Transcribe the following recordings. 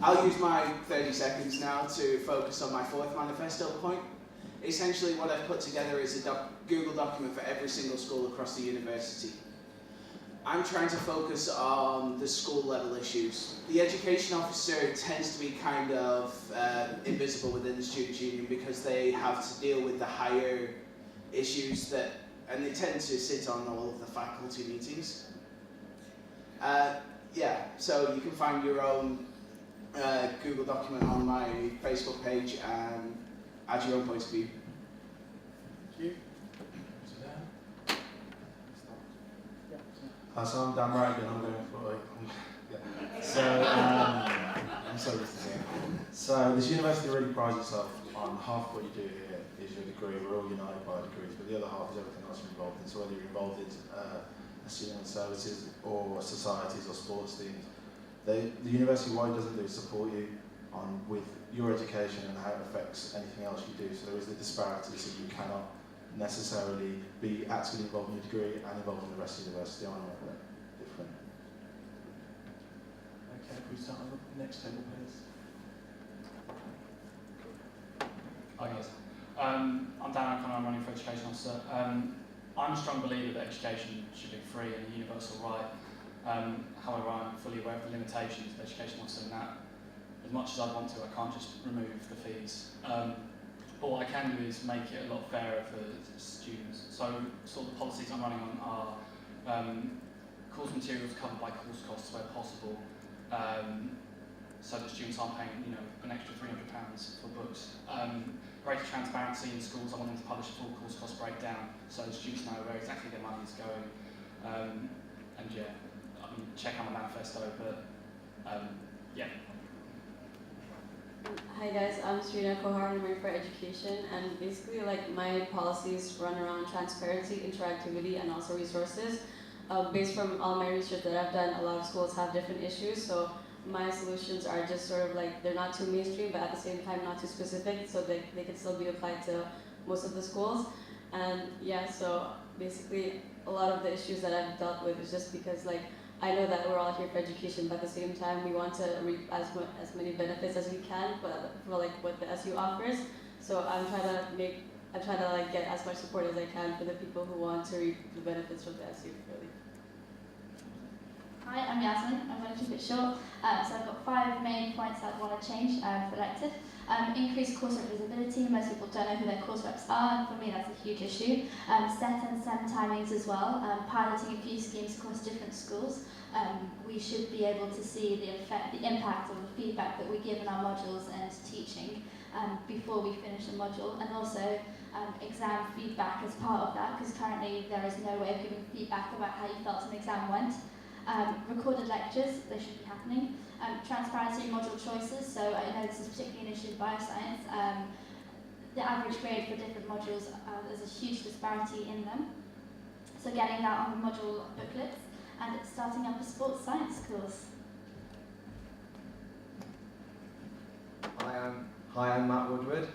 I'll use my 30 seconds now to focus on my fourth manifesto point. Essentially what I've put together is a Google document for every single school across the university. I'm trying to focus on the school level issues. The education officer tends to be kind of invisible within the student union because they have to deal with the higher issues and they tend to sit on all of the faculty meetings. Yeah, so you can find your own Google document on my Facebook page and add your own point of view. Thank you. So I'm Dan Raggan, I'm going for I'm so used to it. So this university really prides itself on half what you do here is your degree. We're all united by degrees, but the other half is everything else you're involved in. So whether you're involved in student services or societies or sports teams, the university, what it doesn't do is support you with your education and how it affects anything else you do. So there is the disparity, so you cannot necessarily be actively involved in your degree and involved in the rest of the university. I'm not different. Okay, if we start on the next table, please. Hi guys. I'm Dan O'Connor, I'm running for Education Officer. I'm a strong believer that education should be free and a universal right. However, I'm fully aware of the limitations of Education Officer in that as much as I want to, I can't just remove the fees. But what I can do is make it a lot fairer for students. So sort of the policies I'm running on are course materials covered by course costs where possible, so that students aren't paying an extra £300 for books. Greater transparency in schools, I want them to publish a full course cost breakdown so the students know where exactly their money is going. And yeah, I mean, check out my manifesto, but yeah. Hi guys, I'm Serena Kohar, I'm running for education, and basically my policies run around transparency, interactivity, and also resources. Based from all my research that I've done, a lot of schools have different issues, so my solutions are just sort of they're not too mainstream, but at the same time not too specific, so they can still be applied to most of the schools. And yeah, so basically a lot of the issues that I've dealt with is just because I know that we're all here for education, but at the same time we want to reap as many benefits as we can for what the SU offers. So I'm trying to get as much support as I can for the people who want to reap the benefits from the SU, really. Hi, I'm Yasmin. I'm going to keep it short. So I've got 5 main points I'd want to change for elective. Increase course rep visibility. Most people don't know who their course reps are, and for me that's a huge issue. SET and SEM timings as well. Piloting a few schemes across different schools. We should be able to see the impact of the feedback that we give in our modules and teaching before we finish a module, and also exam feedback as part of that, because currently there is no way of giving feedback about how you felt an exam went. Recorded lectures, they should be happening. Transparency in module choices, so I know this is particularly an issue in bioscience. The average grade for different modules, there's a huge disparity in them. So getting that on the module booklets, and starting up a sports science course. Hi, I'm Matt Woodward.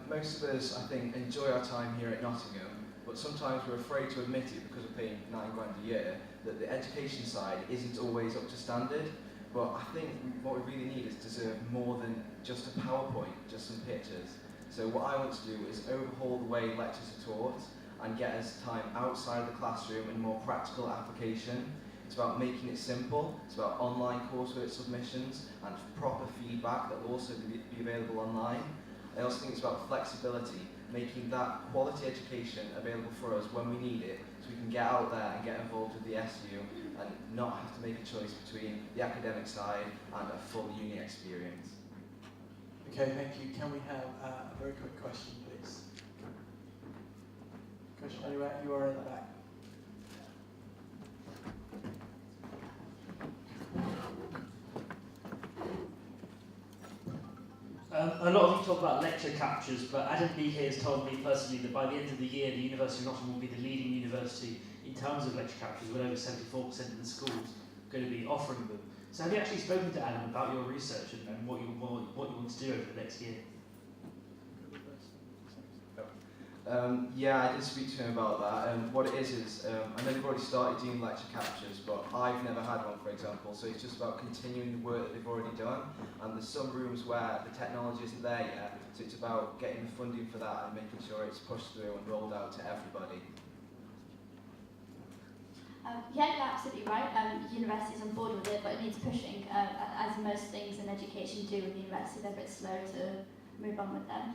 Most of us, I think, enjoy our time here at Nottingham, but sometimes we're afraid to admit it because we're paying £9 grand a year, that the education side isn't always up to standard. But I think what we really need is deserve more than just a PowerPoint, just some pictures. So what I want to do is overhaul the way lectures are taught and get us time outside of the classroom and more practical application. It's about making it simple, it's about online coursework submissions and proper feedback that will also be available online. I also think it's about flexibility, making that quality education available for us when we need it, so we can get out there and get involved with the SU and not have to make a choice between the academic side and a full uni experience. Okay, thank you. Can we have a very quick question, please? Question anywhere? You are in the back. A lot of you talk about lecture captures, but Adam B here has told me personally that by the end of the year, the University of Nottingham will be the leading university in terms of lecture captures, with over 74% of the schools going to be offering them. So have you actually spoken to Adam about your research and what you want to do over the next year? Yeah, I did speak to him about that. What it is I know they've already started doing lecture captures, but I've never had one, for example. So it's just about continuing the work that they've already done. And there's some rooms where the technology isn't there yet, so it's about getting the funding for that and making sure it's pushed through and rolled out to everybody. Yeah, you're absolutely right. University's on board with it, but it needs pushing, as most things in education do with the university. They're a bit slow to move on with them.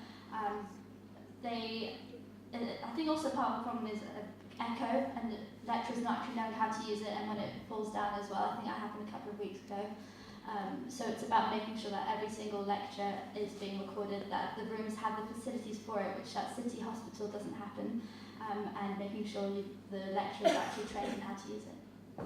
I think also part of the problem is echo, and lecturers not actually knowing how to use it, and when it falls down as well. I think that happened a couple of weeks ago. So it's about making sure that every single lecture is being recorded, that the rooms have the facilities for it, which at City Hospital doesn't happen, and making sure the lecturers are actually trained in how to use it.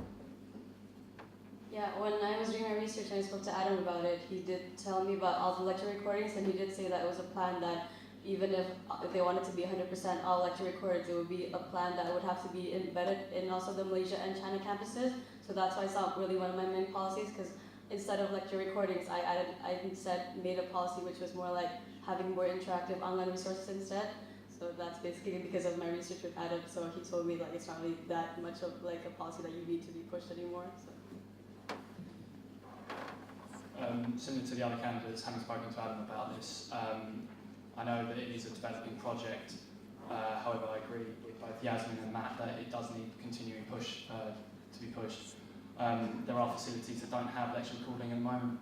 Yeah, when I was doing my research and I spoke to Adam about it, he did tell me about all the lecture recordings, and he did say that it was a plan that even if they wanted to be 100% all lecture recorded, it would be a plan that would have to be embedded in also the Malaysia and China campuses. So that's why it's not really one of my main policies, because instead of lecture recordings, I instead made a policy which was more like having more interactive online resources instead. So that's basically because of my research with Adam. So he told me like it's not really that much of like a policy that you need to be pushed anymore. So. Similar to the other candidates, having spoken to Adam about this, I know that it is a developing project. However, I agree with both Yasmin and Matt that it does need continuing push to be pushed. There are facilities that don't have lecture recording at the moment,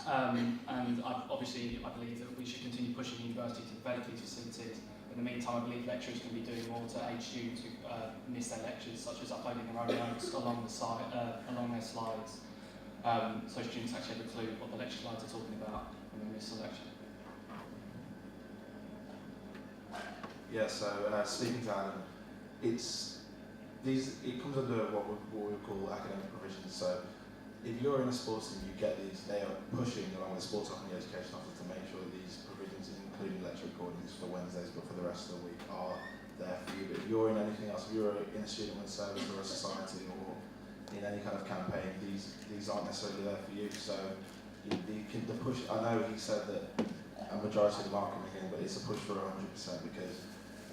and obviously I believe that we should continue pushing the university to develop these facilities. In the meantime, I believe lecturers can be doing more to aid students who miss their lectures, such as uploading their own notes along their slides, so students actually have a clue what the lecture slides are talking about when they miss a lecture. Yeah, so speaking to Adam, it comes under what we call academic provisions. So if you're in a sports team, you get these, they are pushing along with the sports and the education office to make sure that these provisions, including lecture recordings for Wednesdays, but for the rest of the week, are there for you. But if you're in anything else, if you're in a student with service or a society or in any kind of campaign, these aren't necessarily there for you. So the push, I know he said that a majority of them are coming in, but it's a push for 100% because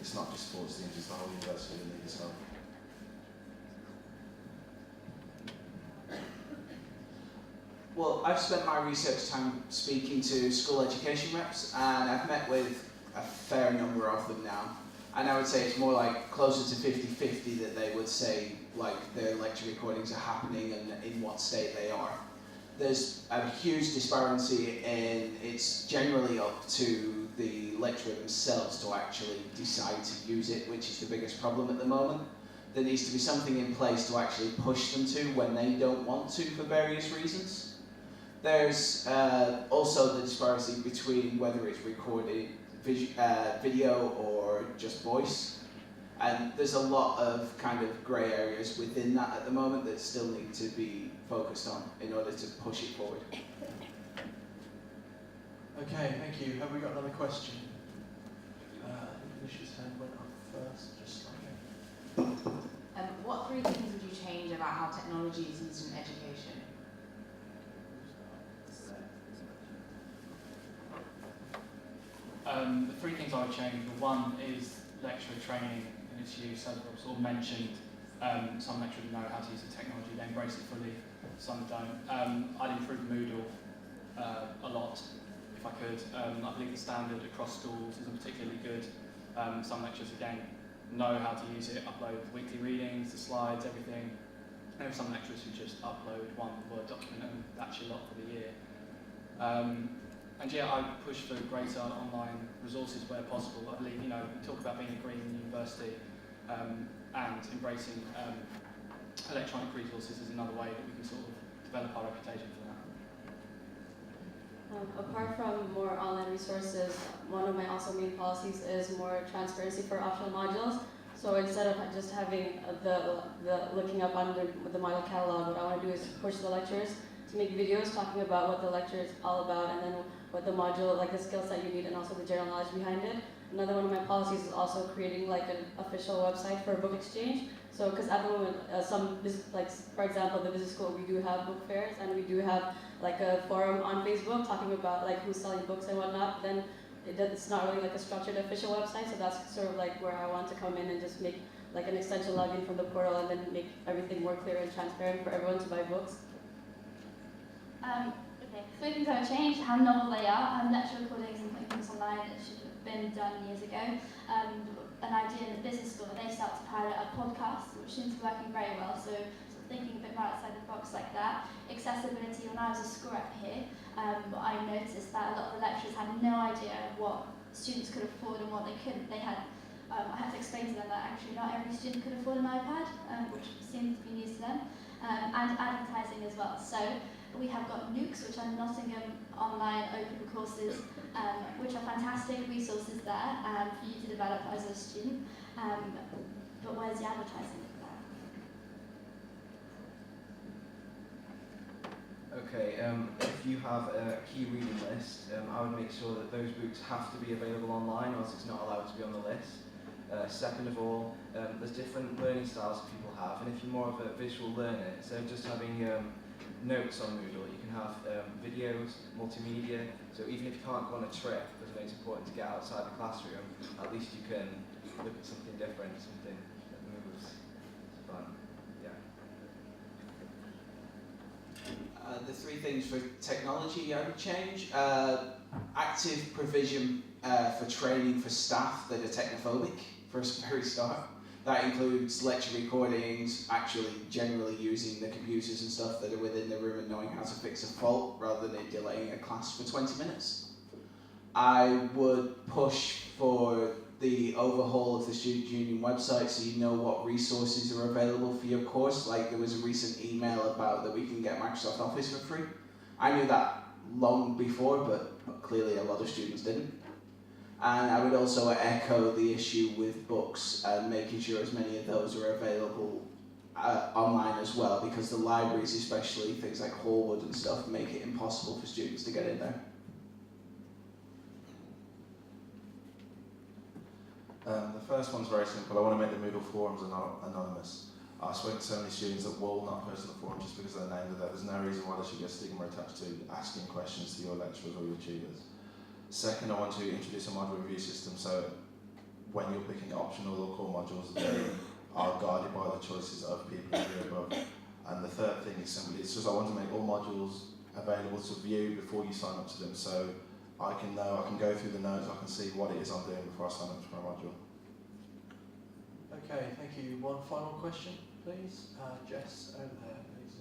it's not just sports teams, it's the whole university that needs help. Well, I've spent my research time speaking to school education reps, and I've met with a fair number of them now. And I would say it's more like closer to 50-50 that they would say like their lecture recordings are happening and in what state they are. There's a huge disparity, and it's generally up to the lecturer themselves to actually decide to use it, which is the biggest problem at the moment. There needs to be something in place to actually push them to when they don't want to for various reasons. There's also the disparity between whether it's recorded video or just voice. And there's a lot of kind of grey areas within that at the moment that still need to be focused on in order to push it forward. Okay, thank you. Have we got another question? Alicia's hand went up first, just slightly. What three things would you change about how technology is used in education? The three things I would change, one is lecturer training and its use. As Rob sort of mentioned, some lecturers know how to use the technology, they embrace it fully, some don't. I'd improve Moodle a lot if I could. I believe the standard across schools isn't particularly good. Some lecturers, again, know how to use it, upload weekly readings, the slides, everything. There are some lecturers who just upload one Word document and that's your lot for the year. And yeah, I push for greater online resources where possible. I believe, we talk about being a green university, and embracing electronic resources is another way that we can sort of develop our reputation for that. Apart from more online resources, one of my also main policies is more transparency for optional modules. So instead of just having the looking up on the module catalog, what I want to do is push the lecturers to make videos talking about what the lecture is all about, and then what the module, like the skill set you need, and also the general knowledge behind it. Another one of my policies is also creating like an official website for a book exchange. So, because at the moment, for example, the business school, we do have book fairs, and we do have like a forum on Facebook talking about like who's selling books and whatnot. Then it's not really like a structured official website, so that's sort of like where I want to come in and just make like an extension login from the portal and then make everything more clear and transparent for everyone to buy books. Okay, three things I would change: how novel they are. Lecture recordings and putting things online that should have been done years ago. An idea in the business school that they start to pilot a podcast, which seems to be working very well. So thinking a bit more outside the box like that. Accessibility. When I was a school rep here, I noticed that a lot of the lecturers had no idea what students could afford and what they couldn't. They had I had to explain to them that actually not every student could afford an iPad, which seems to be news to them, and advertising as well. So we have got NUCs, which are Nottingham online open courses, which are fantastic resources there for you to develop as a student. But where's the advertising for that? Okay, if you have a key reading list, I would make sure that those books have to be available online, or else it's not allowed to be on the list. Second of all, there's different learning styles that people have, and if you're more of a visual learner, instead of just having notes on Moodle, you can have videos, multimedia, so even if you can't go on a trip, because I know it's important to get outside the classroom, at least you can look at something different, something that moves. It's fun, yeah. The three things for technology I would change: active provision for training for staff that are technophobic, for a very start. That includes lecture recordings, actually generally using the computers and stuff that are within the room and knowing how to fix a fault rather than delaying a class for 20 minutes. I would push for the overhaul of the Student Union website so you know what resources are available for your course. Like there was a recent email about that we can get Microsoft Office for free. I knew that long before, but clearly a lot of students didn't. And I would also echo the issue with books and making sure as many of those are available online as well, because the libraries, especially things like Hallwood and stuff, make it impossible for students to get in there. The first one's very simple. I want to make the Moodle forums anonymous. I've spoken to so many students that will not post on the forum just because they're named there. There's no reason why there should be a stigma attached to asking questions to your lecturers or your tutors. Second, I want to introduce a module review system so when you're picking optional or core modules, they are guided by the choices of people here above. And the third thing is simply, it's just I want to make all modules available to view before you sign up to them, so I can go through the notes, I can see what it is I'm doing before I sign up for a module. Okay, thank you. One final question, please. Jess, over there, please.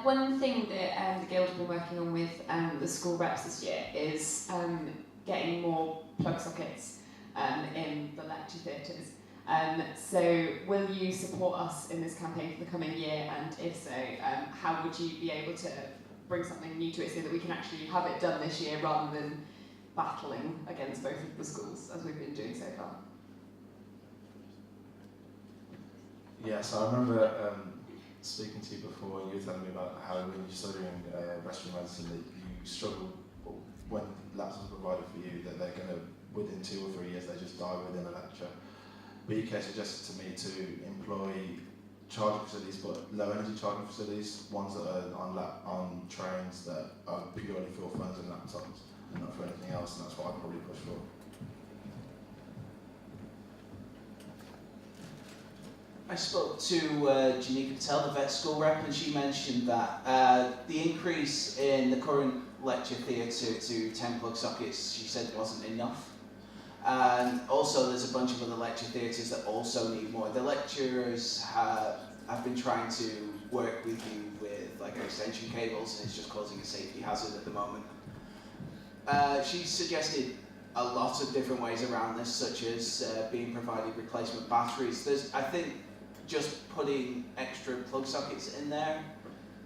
One thing that the Guild have been working on with the school reps this year is getting more plug sockets in the lecture theatres. So will you support us in this campaign for the coming year, and if so, how would you be able to bring something new to it so that we can actually have it done this year rather than battling against both of the schools as we've been doing so far? Yes, I remember speaking to you before, and you were telling me about how when you're studying veterinary medicine that you struggle when laptops are provided for you, that they're going to, within 2 or 3 years, they just die within a lecture. BK suggested to me to employ charging facilities, but low energy charging facilities, ones that are on trains that are purely for phones and laptops and not for anything else, and that's what I'd probably push for. I spoke to Janika Patel, the vet school rep, and she mentioned that the increase in the current lecture theatre to 10 plug sockets, she said wasn't enough. And also there's a bunch of other lecture theatres that also need more. The lecturers have been trying to work with you with like extension cables, and it's just causing a safety hazard at the moment. She suggested a lot of different ways around this, such as being provided replacement batteries. I think just putting extra plug sockets in there,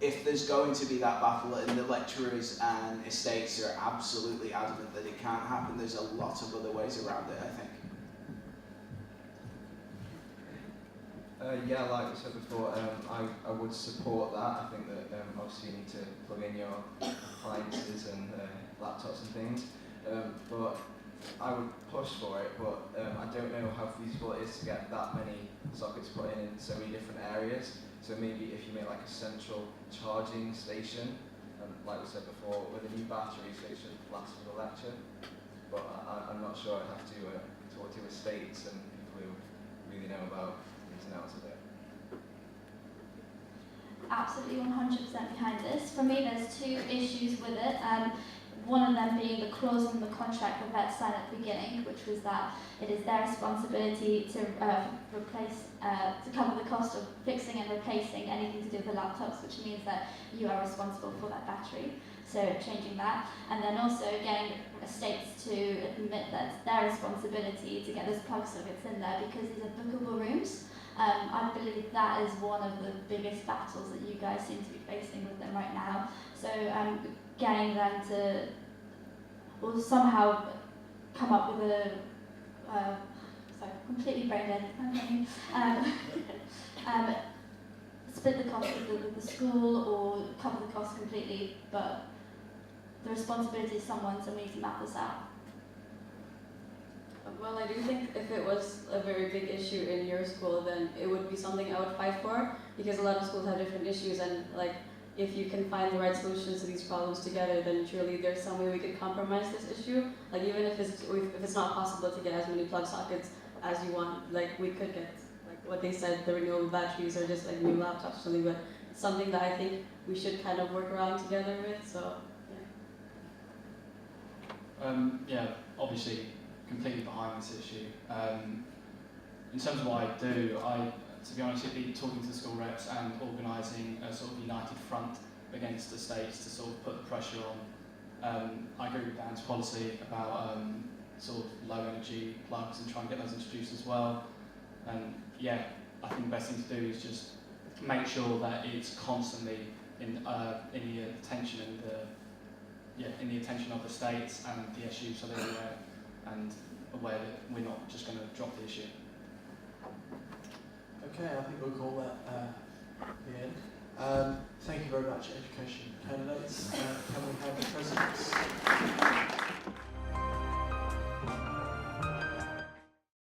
if there's going to be that battle, and the lecturers and estates are absolutely adamant that it can't happen, there's a lot of other ways around it, I think. Yeah, like we said before, I would support that. I think that obviously you need to plug in your appliances and laptops and things, but I would push for it, but I don't know how feasible it is to get that many sockets put in so many different areas. So maybe if you make like a central charging station, and like we said before, with the new batteries, they should last for the lecture. But I'm not sure. I'd have to talk to estates and people who really know about the ins and outs of it. Absolutely 100% behind this. For me, there's two issues with it. One of them being the clause in the contract that Vet signed at the beginning, which was that it is their responsibility to to cover the cost of fixing and replacing anything to do with the laptops, which means that you are responsible for that battery. So changing that, and then also getting estates to admit that it's their responsibility to get those plug sockets in there, because these are bookable rooms. I believe that is one of the biggest battles that you guys seem to be facing with them right now. So getting them to or somehow come up with a sorry, completely brain dead. Split the cost with the school or cover the cost completely, but the responsibility is someone, so we need to map this out. Well, I do think if it was a very big issue in your school, then it would be something I would fight for, because a lot of schools have different issues, and like if you can find the right solutions to these problems together, then surely there's some way we could compromise this issue. Like even if it's not possible to get as many plug sockets as you want, like we could get like what they said, the renewable batteries or just like new laptops or something, but it's something that I think we should kind of work around together with. So yeah, obviously completely behind this issue. In terms of what I do, to be honest, it'd be talking to the school reps and organising a sort of united front against the states to sort of put the pressure on. I agree with Dan's policy about sort of low energy plugs and try and get those introduced as well. And yeah, I think the best thing to do is just make sure that it's constantly in the attention and in the attention of the states and the SU, so they're aware that we're not just going to drop the issue. Okay, I think we'll call that the end. Thank you very much, education candidates. Can we have the presidents?